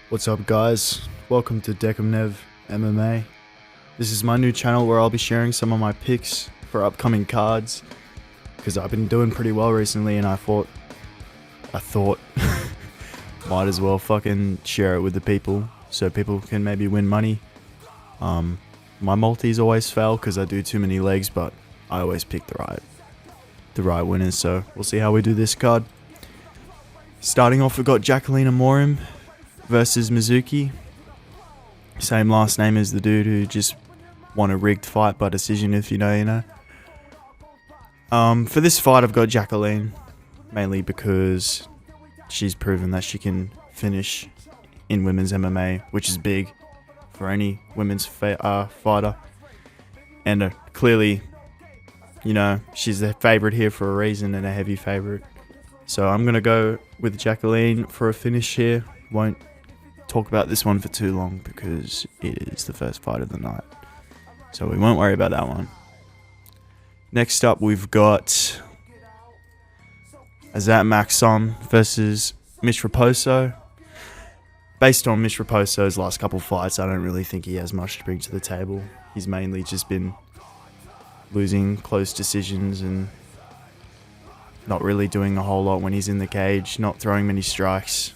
What's up guys, welcome to Decumnev MMA. This is my new channel where I'll be sharing some of my picks for upcoming cards, because I've been doing pretty well recently and I thought might as well fucking share it with the people so people can maybe win money. My multis always fail because I do too many legs, but I always pick the right winners, so we'll see how we do this card. Starting off, we've got Jacqueline Amorim versus Mizuki. Same last name as the dude who just won a rigged fight by decision, if you know, you know. For this fight, I've got Jacqueline, mainly because she's proven that she can finish in women's MMA, which is big for any women's fighter. And clearly, you know, she's the favorite here for a reason and a heavy favorite. So I'm going to go with Jacqueline for a finish here. Won't talk about this one for too long because it is the first fight of the night, so we won't worry about that one. Next up, we've got Azat Maxim versus Mitch Raposo. Based on Mitch Raposo's last couple fights, I don't really think he has much to bring to the table. He's mainly just been losing close decisions and not really doing a whole lot when he's in the cage, not throwing many strikes.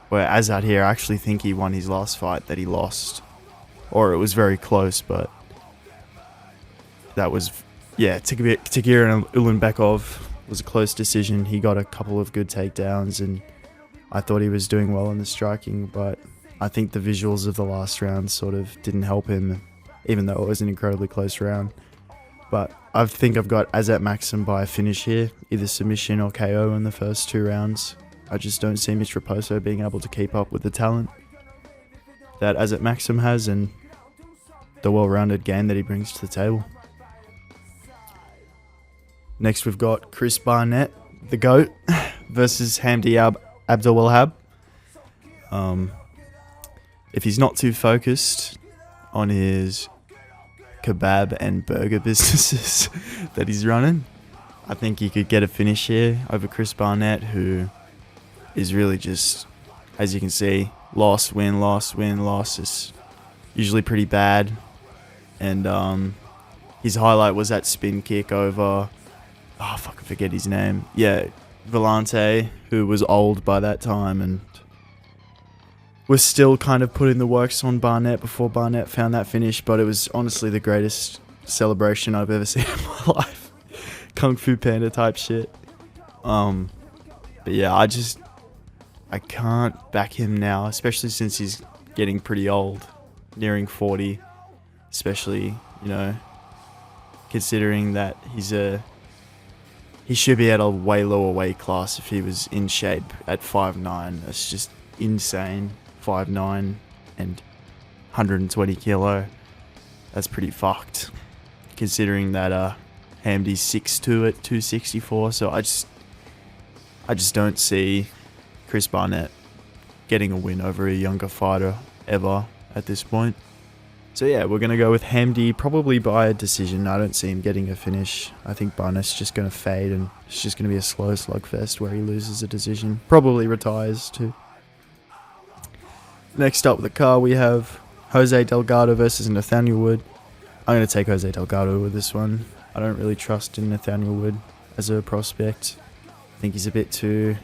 Where Azat here, I actually think he won his last fight that he lost. Or it was very close, but that was, yeah, Tagir Ulanbekov was a close decision. He got a couple of good takedowns and I thought he was doing well in the striking, but I think the visuals of the last round sort of didn't help him, even though it was an incredibly close round. But I think I've got Azat Maxim by a finish here, either submission or KO in the first two rounds. I just don't see Mitch Raposo being able to keep up with the talent that Azat Maxim has and the well-rounded game that he brings to the table. Next, we've got Chris Barnett, the GOAT, versus Hamdi Abdelwahab. If he's not too focused on his kebab and burger businesses that he's running, I think he could get a finish here over Chris Barnett, who is really just, as you can see, loss, win, loss, win, loss. Is usually pretty bad. And his highlight was that spin kick over, I forget his name. Yeah, Vellante, who was old by that time and was still kind of putting the works on Barnett before Barnett found that finish. But it was honestly the greatest celebration I've ever seen in my life. Kung Fu Panda type shit. But yeah, I can't back him now, especially since he's getting pretty old, nearing 40, especially, you know, considering that he should be at a way lower weight class if he was in shape at 5'9". That's just insane. 5'9" and 120 kilo. That's pretty fucked, considering that Hamdi's 6'2" at 264. So I just don't see Chris Barnett getting a win over a younger fighter ever at this point. So yeah, we're going to go with Hamdi, probably by a decision. I don't see him getting a finish. I think Barnett's just going to fade and it's just going to be a slow slugfest where he loses a decision. Probably retires too. Next up with the card, we have Jose Delgado versus Nathaniel Wood. I'm going to take Jose Delgado with this one. I don't really trust in Nathaniel Wood as a prospect. I think he's a bit too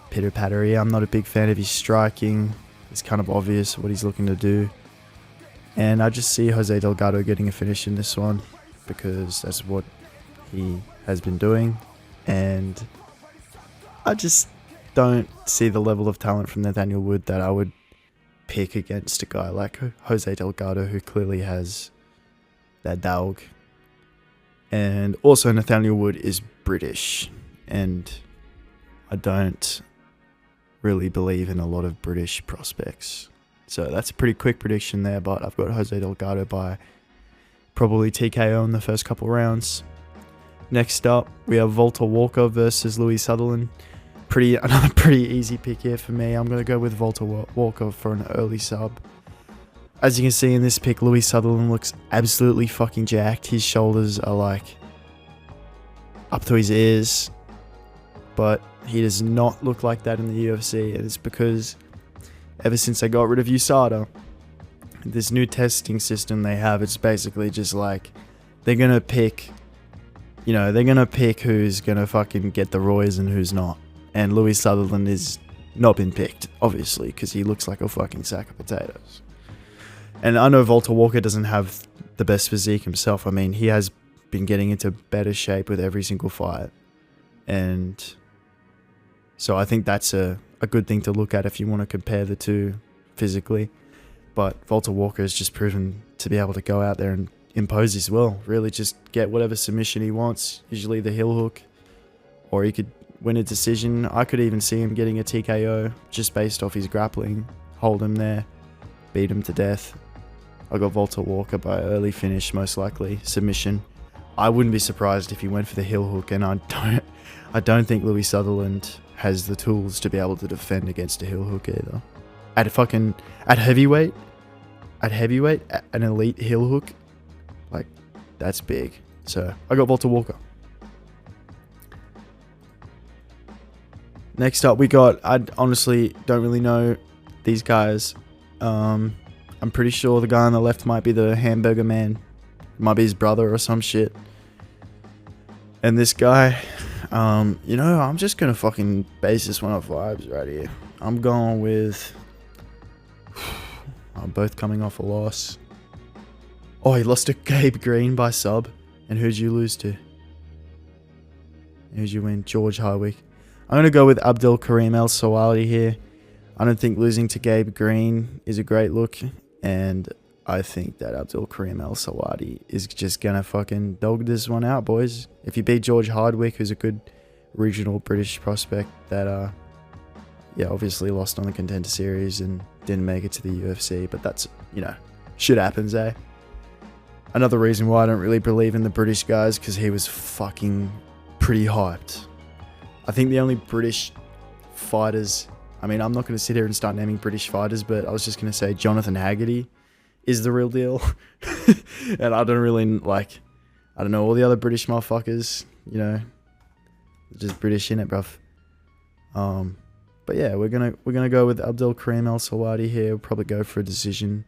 pitter-pattery. I'm not a big fan of his striking. It's kind of obvious what he's looking to do. And I just see Jose Delgado getting a finish in this one because that's what he has been doing. And I just don't see the level of talent from Nathaniel Wood that I would pick against a guy like Jose Delgado, who clearly has that dog. And also Nathaniel Wood is British, and I don't really believe in a lot of British prospects. So that's a pretty quick prediction there, but I've got Jose Delgado by probably TKO in the first couple rounds. Next up, we have Volta Walker versus Louis Sutherland. Another pretty easy pick here for me. I'm going to go with Volta Walker for an early sub. As you can see in this pick, Louis Sutherland looks absolutely fucking jacked. His shoulders are like up to his ears, but he does not look like that in the UFC, and it's because ever since they got rid of USADA. This new testing system they have, it's basically just like they're gonna pick, they're gonna pick who's gonna fucking get the Roys and who's not. And Louis Sutherland is not been picked, obviously, because he looks like a fucking sack of potatoes. And I know Walter Walker doesn't have the best physique himself. I mean, he has been getting into better shape with every single fight. And so I think that's a good thing to look at if you want to compare the two physically. But Walter Walker has just proven to be able to go out there and impose his will. Really just get whatever submission he wants. Usually the heel hook. Or he could win a decision. I could even see him getting a TKO just based off his grappling. Hold him there. Beat him to death. I got Walter Walker by early finish, most likely. Submission. I wouldn't be surprised if he went for the heel hook, and I don't think Louis Sutherland has the tools to be able to defend against a heel hook either. At heavyweight, an elite heel hook, like, that's big. So I got Walter Walker. Next up, we got, I honestly don't really know these guys. I'm pretty sure the guy on the left might be the Hamburger Man. Might be his brother or some shit. And this guy, I'm just going to fucking base this one off vibes right here. I'm going with... I'm both coming off a loss. Oh, he lost to Gabe Green by sub. And who'd you lose to? Who'd you win? George Hardwick. I'm going to go with Abdul Karim El Sawali here. I don't think losing to Gabe Green is a great look. And I think that Abdul Karim El Sawadi is just going to fucking dog this one out, boys. If you beat George Hardwick, who's a good regional British prospect that, obviously lost on the Contender Series and didn't make it to the UFC. But that's, shit happens, eh? Another reason why I don't really believe in the British guys, because he was fucking pretty hyped. I think the only British fighters... I mean, I'm not going to sit here and start naming British fighters, but I was just going to say Jonathan Haggerty is the real deal. And I don't really all the other British motherfuckers, just British in it, bruv. But yeah, we're gonna go with Abdul Karim El Sawadi here. We'll probably go for a decision.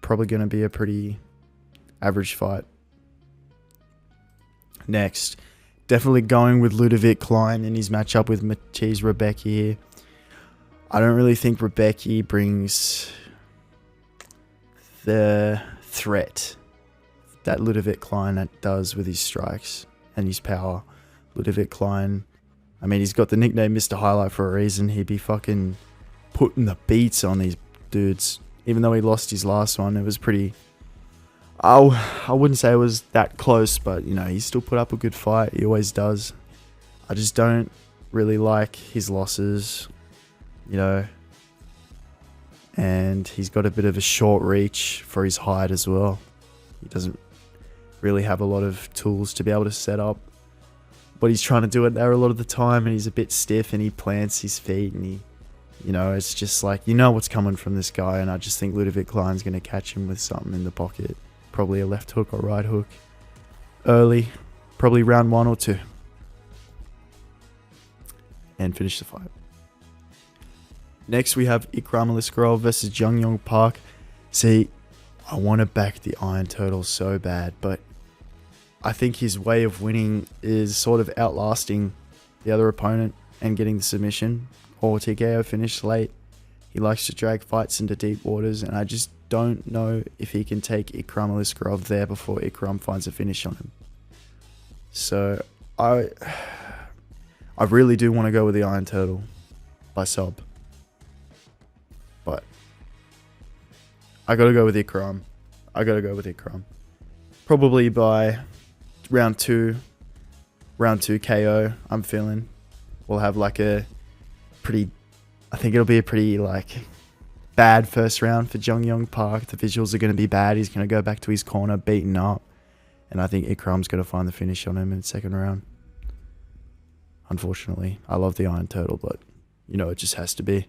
Probably gonna be a pretty average fight. Next, definitely going with Ludovic Klein in his matchup with Matiz Rebecki here. I don't really think Rebecki brings the threat that Ludovic Klein does with his strikes and his power. Ludovic Klein, I mean, he's got the nickname Mr. Highlight for a reason. He'd be fucking putting the beats on these dudes. Even though he lost his last one, it was pretty... I wouldn't say it was that close, but, he still put up a good fight. He always does. I just don't really like his losses, and he's got a bit of a short reach for his height as well. He doesn't really have a lot of tools to be able to set up, but he's trying to do it there a lot of the time, and he's a bit stiff, and he plants his feet, and he, it's just like, what's coming from this guy, and I just think Ludovic Klein's going to catch him with something in the pocket. Probably a left hook or right hook. Early, probably round 1 or 2. And finish the fight. Next, we have Ikram Aliskerov versus Jung Yong Park. See, I want to back the Iron Turtle so bad, but I think his way of winning is sort of outlasting the other opponent and getting the submission or TKO finish late. He likes to drag fights into deep waters, and I just don't know if he can take Ikram Aliskerov there before Ikram finds a finish on him. So, I really do want to go with the Iron Turtle by sub. But I gotta go with Ikram. Probably by round 2 KO, I'm feeling. We'll have like I think it'll be a pretty bad first round for Jung Yong Park. The visuals are going to be bad. He's going to go back to his corner, beaten up. And I think Ikram's going to find the finish on him in the second round. Unfortunately, I love the Iron Turtle, but, it just has to be.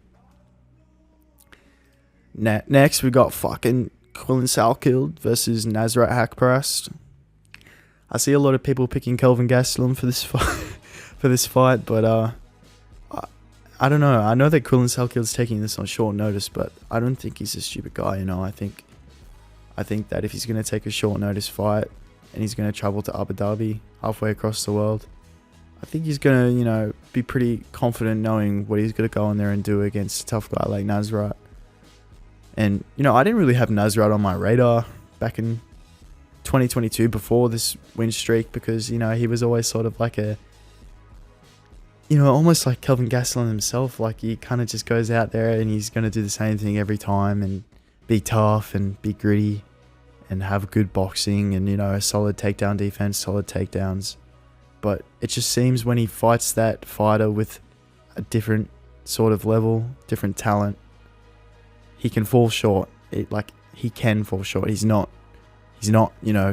Next, we got fucking Quillan Salkild versus Nasrat Hakparast. I see a lot of people picking Kelvin Gastelum for this fight, but I don't know. I know that Quillan Salkild's taking this on short notice, but I don't think he's a stupid guy. I think that if he's going to take a short notice fight and he's going to travel to Abu Dhabi, halfway across the world, I think he's going to, be pretty confident knowing what he's going to go in there and do against a tough guy like Nasrat. And, I didn't really have Nasrat on my radar back in 2022 before this win streak because, he was always sort of like almost like Kelvin Gastelum himself. Like, he kind of just goes out there and he's going to do the same thing every time and be tough and be gritty and have good boxing and, a solid takedown defense, solid takedowns. But it just seems when he fights that fighter with a different sort of level, different talent, he can fall short. He can fall short. He's not,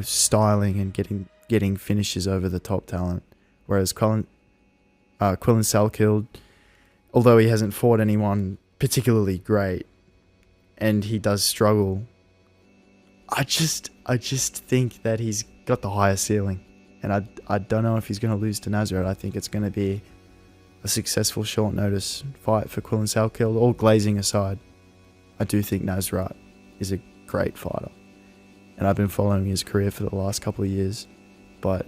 styling and getting finishes over the top talent. Whereas Quillan Salkild, although he hasn't fought anyone particularly great, and he does struggle, I just think that he's got the higher ceiling. And I don't know if he's going to lose to Nasrat. I think it's going to be a successful short notice fight for Quillan Salkild. All glazing aside, I do think Nasrat is a great fighter. And I've been following his career for the last couple of years. But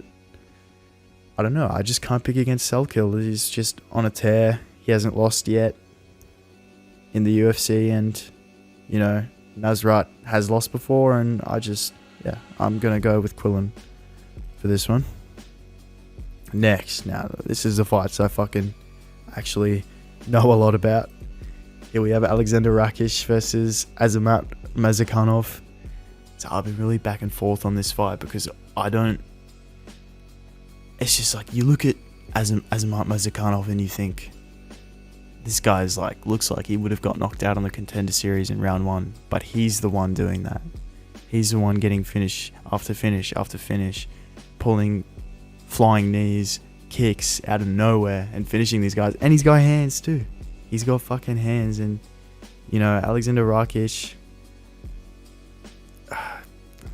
I don't know. I just can't pick against Salkild. He's just on a tear. He hasn't lost yet in the UFC. And, Nasrat has lost before. And I'm going to go with Quillan for this one. Next, now this is the fights I fucking actually know a lot about. Here we have Alexander Rakic versus Azamat Mazakhanov. So I've been really back and forth on this fight because it's just like you look at Azamat Mazakhanov and you think this guy's looks like he would have got knocked out on the Contender Series in round 1, but he's the one doing that. He's the one getting finish after finish after finish, pulling flying knees, kicks out of nowhere and finishing these guys. And he's got hands too. He's got fucking hands. And, Alexander Rakic,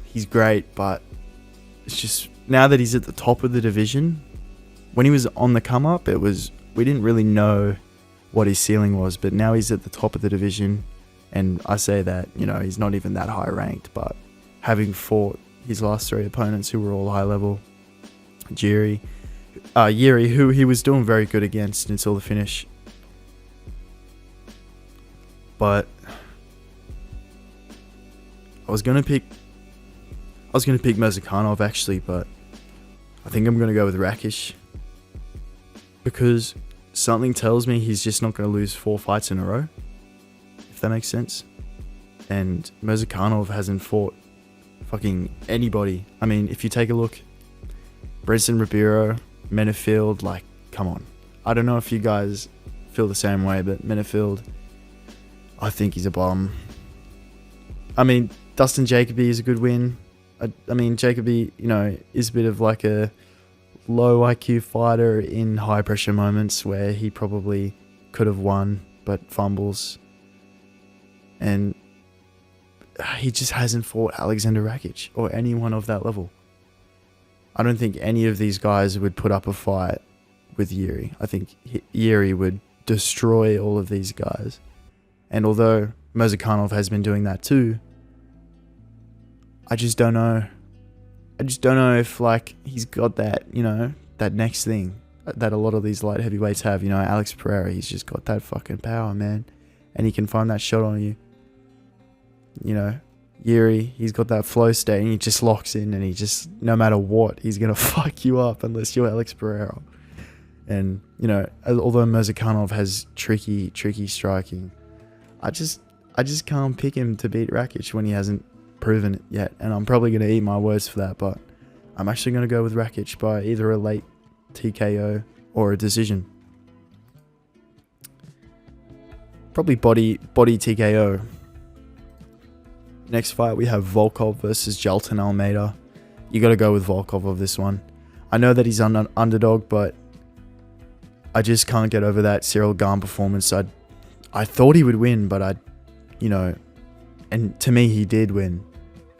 he's great, but it's just now that he's at the top of the division, when he was on the come up, we didn't really know what his ceiling was, but now he's at the top of the division. And I say that, he's not even that high ranked, but having fought his last 3 opponents who were all high level, Yuri, who he was doing very good against until the finish. But I was gonna pick Mazakhanov actually, but I think I'm gonna go with Rakic because something tells me he's just not gonna lose 4 fights in a row, if that makes sense. And Mazakhanov hasn't fought fucking anybody. I mean, if you take a look, Brenson Ribeiro, Menefield, come on. I don't know if you guys feel the same way, but Menefield, I think he's a bum. I mean, Dustin Jacoby is a good win. I mean, Jacoby, is a bit of a low IQ fighter in high pressure moments where he probably could have won, but fumbles. And he just hasn't fought Alexander Rakic or anyone of that level. I don't think any of these guys would put up a fight with Yuri. I think Yuri would destroy all of these guys. And although Mazakhanov has been doing that too, I just don't know. I just don't know if he's got that, that next thing that a lot of these light heavyweights have. Alex Pereira, he's just got that fucking power, man. And he can find that shot on you. Yuri, he's got that flow state and he just locks in and he just, no matter what, he's going to fuck you up unless you're Alex Pereira. And, although Mazakhanov has tricky striking, I just can't pick him to beat Rakic when he hasn't proven it yet. And I'm probably going to eat my words for that, but I'm actually going to go with Rakic by either a late TKO or a decision. Probably body TKO. Next fight, we have Volkov versus Jalton Almeida. You got to go with Volkov of this one. I know that he's an underdog, but I just can't get over that Cyril Gane performance. I thought he would win, but and to me, he did win.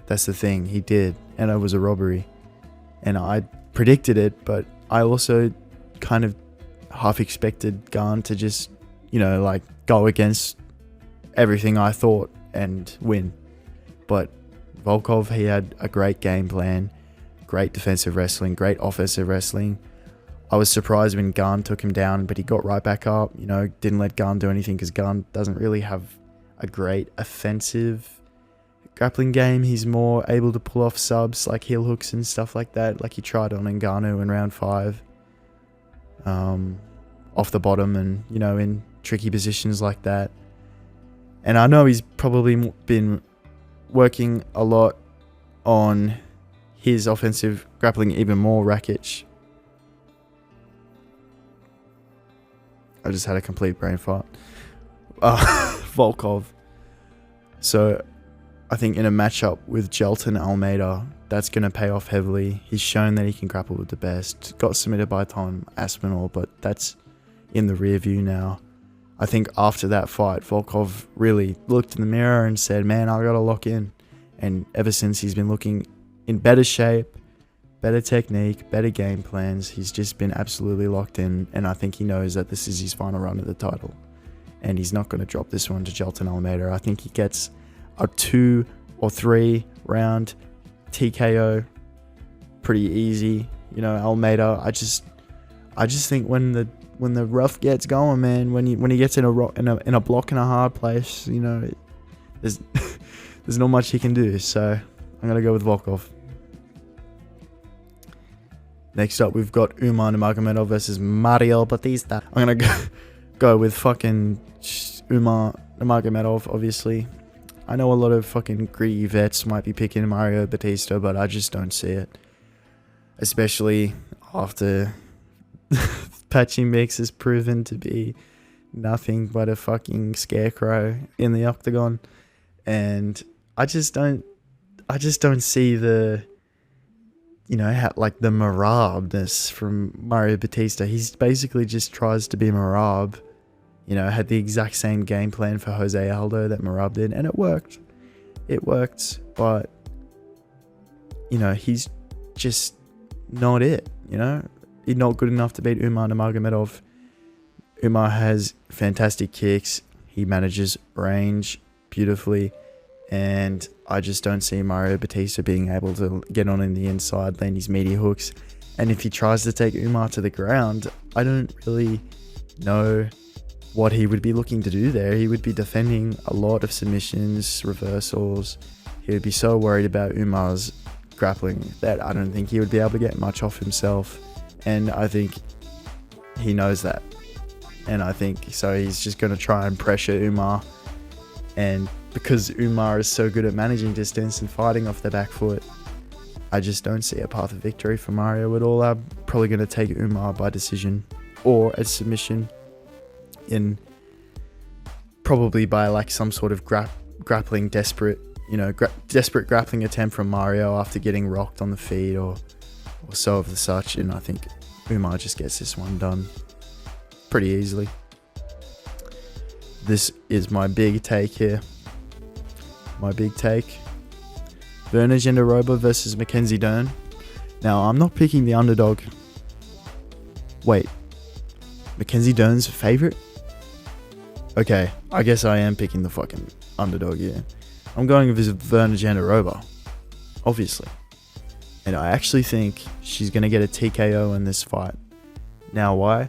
That's the thing. He did. And it was a robbery. And I predicted it, but I also kind of half expected Gane to just like go against everything I thought and win. But Volkov, he had a great game plan, great defensive wrestling, great offensive wrestling. I was surprised when Gunn took him down, but he got right back up, didn't let Gunn do anything because Gunn doesn't really have a great offensive grappling game. He's more able to pull off subs like heel hooks and stuff like that, like he tried on Ngannou in round 5. Off the bottom and, in tricky positions like that. And I know he's probably been working a lot on his offensive grappling even more, Rakic. I just had a complete brain fart. Volkov. So I think in a matchup with Jelton Almeida, that's going to pay off heavily. He's shown that he can grapple with the best. Got submitted by Tom Aspinall, but that's in the rear view now. I think after that fight, Volkov really looked in the mirror and said, man, I got to lock in. And ever since, he's been looking in better shape, better technique, better game plans. He's just been absolutely locked in. And I think he knows that this is his final run at the title. And he's not going to drop this one to Jelton Almeida. I think he gets a 2 or 3 round TKO pretty easy. Almeida, I just think when the rough gets going, man, when he gets in a block in a hard place, there's there's not much he can do. So I'm gonna go with Volkov. Next up, we've got Umar Nurmagomedov versus Mario Batista. I'm gonna go with fucking Umar Nurmagomedov, obviously. I know a lot of fucking greedy vets might be picking Mario Batista, but I just don't see it. Especially after Patchy Mix has proven to be nothing but a fucking scarecrow in the octagon. And I just don't see the, the Marab-ness from Mario Batista. He's basically just tries to be Marab. Had the exact same game plan for Jose Aldo that Marab did, and it worked. It worked, but, he's just not it, He's not good enough to beat Umar Nurmagomedov. Umar has fantastic kicks. He manages range beautifully, and I just don't see Mario Batista being able to get on in the inside, land his meaty hooks. And if he tries to take Umar to the ground, I don't really know what he would be looking to do there. He would be defending a lot of submissions, reversals. He would be so worried about Umar's grappling that I don't think he would be able to get much off himself. And I think he knows that. And I think so he's just going to try and pressure Umar. And because Umar is so good at managing distance and fighting off the back foot, I just don't see a path of victory for Mario at all. I'm probably going to take Umar by decision or a submission, in probably by some sort of grappling desperate grappling attempt from Mario after getting rocked on the feet or so of the such. And I think Umar just gets this one done pretty easily. This is my big take here. My big take. Werner Genderoba versus Mackenzie Dern. Now, I'm not picking the underdog. Wait. Mackenzie Dern's favorite? Okay, I guess I am picking the fucking underdog here. I'm going with Werner Genderoba, obviously. And I actually think she's going to get a TKO in this fight. Now, why?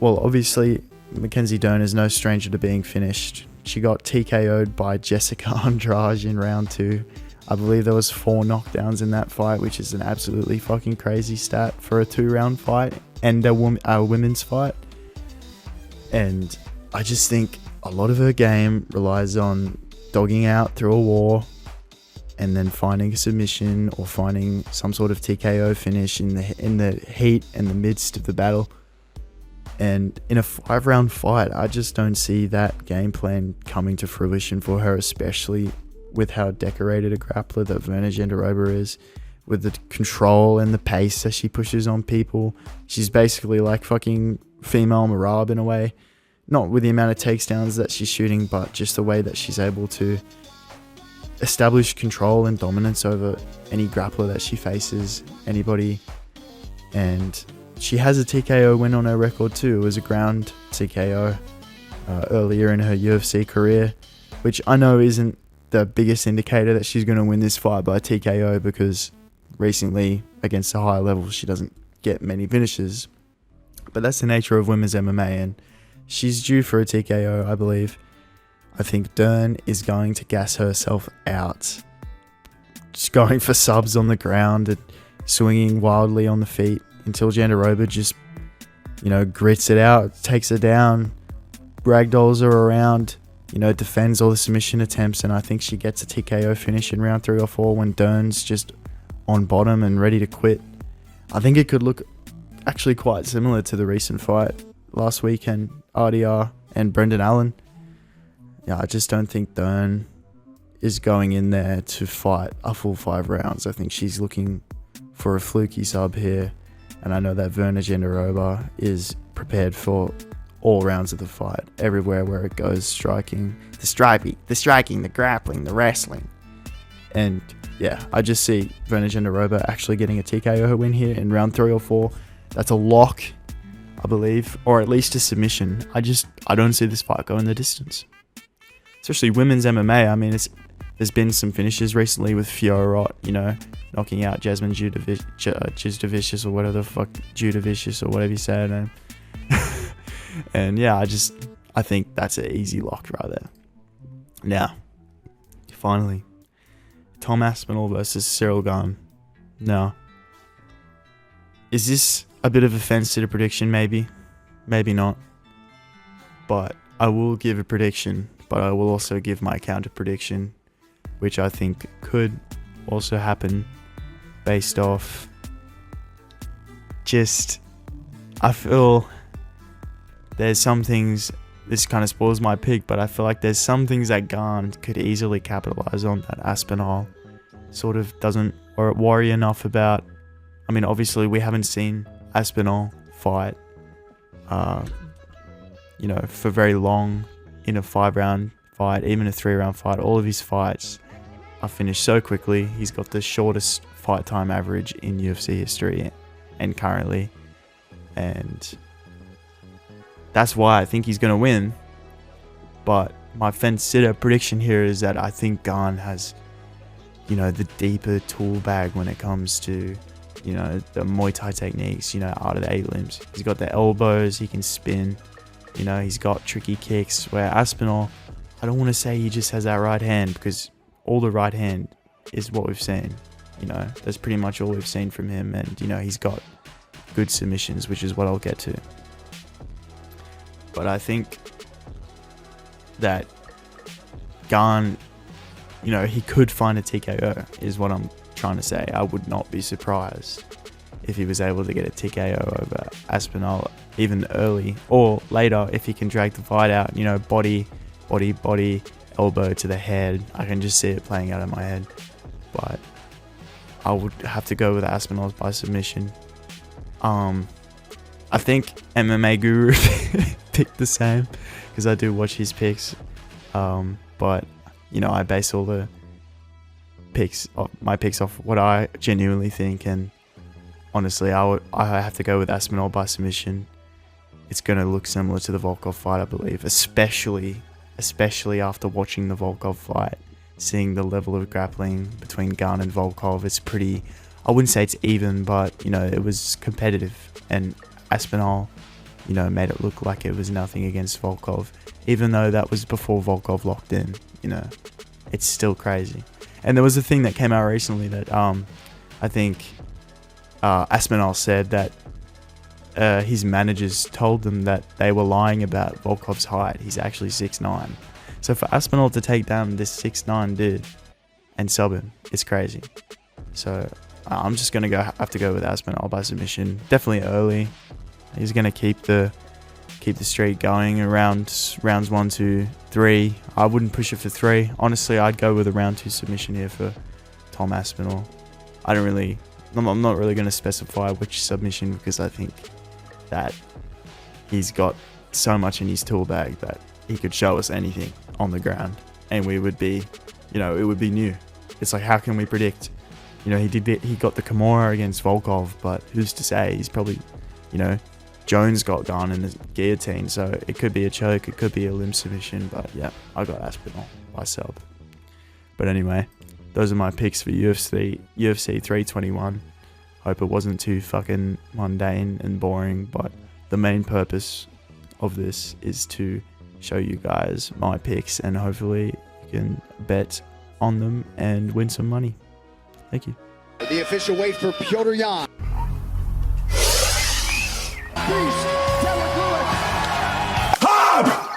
Well, obviously, Mackenzie Dern is no stranger to being finished. She got TKO'd by Jessica Andrade in round 2. I believe there was 4 knockdowns in that fight, which is an absolutely fucking crazy stat for a 2-round fight and a women's fight. And I just think a lot of her game relies on dogging out through a war and then finding a submission or finding some sort of TKO finish in the heat and the midst of the battle. And in a 5-round fight, I just don't see that game plan coming to fruition for her, especially with how decorated a grappler that Werner Genderoba is, with the control and the pace that she pushes on people. She's basically like fucking female Marab in a way. Not with the amount of takedowns that she's shooting, but just the way that she's able to establish control and dominance over any grappler that she faces, anybody. And she has a TKO win on her record too. It was a ground TKO. earlier in her UFC career, which I know isn't the biggest indicator that she's going to win this fight by TKO, because recently against a higher level she doesn't get many finishes. But that's the nature of women's MMA, and she's due for a TKO, I believe. I think Dern is going to gas herself out, just going for subs on the ground and swinging wildly on the feet until Jandiroba just, grits it out, takes her down, ragdolls her around, defends all the submission attempts, and I think she gets a TKO finish in round 3 or 4 when Dern's just on bottom and ready to quit. I think it could look actually quite similar to the recent fight last weekend, RDR and Brendan Allen. Yeah, I just don't think Dern is going in there to fight a full 5 rounds. I think she's looking for a fluky sub here, and I know that Virna Jandiroba is prepared for all rounds of the fight, everywhere where it goes, striking, the grappling, the wrestling. And yeah, I just see Virna Jandiroba actually getting a TKO win here in round 3 or 4. That's a lock, I believe, or at least a submission. I don't see this fight going the distance. Especially women's MMA. I mean, there's been some finishes recently with Fiorot, knocking out Jasmine Judavicius or whatever the fuck, Judavicius or whatever you say her name. And yeah, I think that's an easy lock right there. Now, finally, Tom Aspinall versus Cyril Gane. Now, is this a bit of a fence to the prediction? Maybe not. But I will give a prediction, but I will also give my counter prediction, which I think could also happen based off I feel there's some things, this kind of spoils my pick, but I feel like there's some things that Gane could easily capitalize on that Aspinall sort of doesn't worry enough about. I mean, obviously we haven't seen Aspinall fight, for very long in a 5-round fight, even a 3-round fight. All of his fights are finished so quickly. He's got the shortest fight time average in UFC history and currently, and that's why I think he's going to win. But my fence-sitter prediction here is that I think Gane has, the deeper tool bag when it comes to, the Muay Thai techniques, out of the 8 limbs. He's got the elbows, he can spin, he's got tricky kicks, where Aspinall, I don't want to say he just has that right hand, because all the right hand is what we've seen. That's pretty much all we've seen from him, and, he's got good submissions, which is what I'll get to. But I think that Gane, he could find a TKO, is what I'm trying to say. I would not be surprised if he was able to get a TKO over Aspinall, even early or later, if he can drag the fight out, body, elbow to the head. I can just see it playing out in my head. But I would have to go with Aspinall by submission. I think MMA Guru picked the same, because I do watch his picks. But I base all the my picks off what I genuinely think, and honestly, I have to go with Aspinall by submission. It's going to look similar to the Volkov fight, I believe, especially after watching the Volkov fight, seeing the level of grappling between Gane and Volkov. It's pretty, I wouldn't say it's even, but it was competitive, and Aspinall made it look like it was nothing against Volkov, even though that was before Volkov locked in. It's still crazy. And there was a thing that came out recently that I think Aspinall said that his managers told them that they were lying about Volkov's height. He's actually 6'9". So for Aspinall to take down this 6'9" dude and sub him, it's crazy. So I'm just going to have to go with Aspinall by submission. Definitely early. He's going to keep the streak going around rounds 1, 2, 3. I wouldn't push it for 3. Honestly, I'd go with a round 2 submission here for Tom Aspinall. I'm not really going to specify which submission, because I think that he's got so much in his tool bag that he could show us anything on the ground, and we would be, it would be new. It's like, how can we predict? He got the Kimura against Volkov, but who's to say? He's probably, Jones got gone in the guillotine, so it could be a choke, it could be a limb submission, but yeah, I got Aspinall by sub. But anyway, those are my picks for UFC 321. Hope it wasn't too fucking mundane and boring, but the main purpose of this is to show you guys my picks, and hopefully you can bet on them and win some money. Thank you. The official weight for Piotr Jan.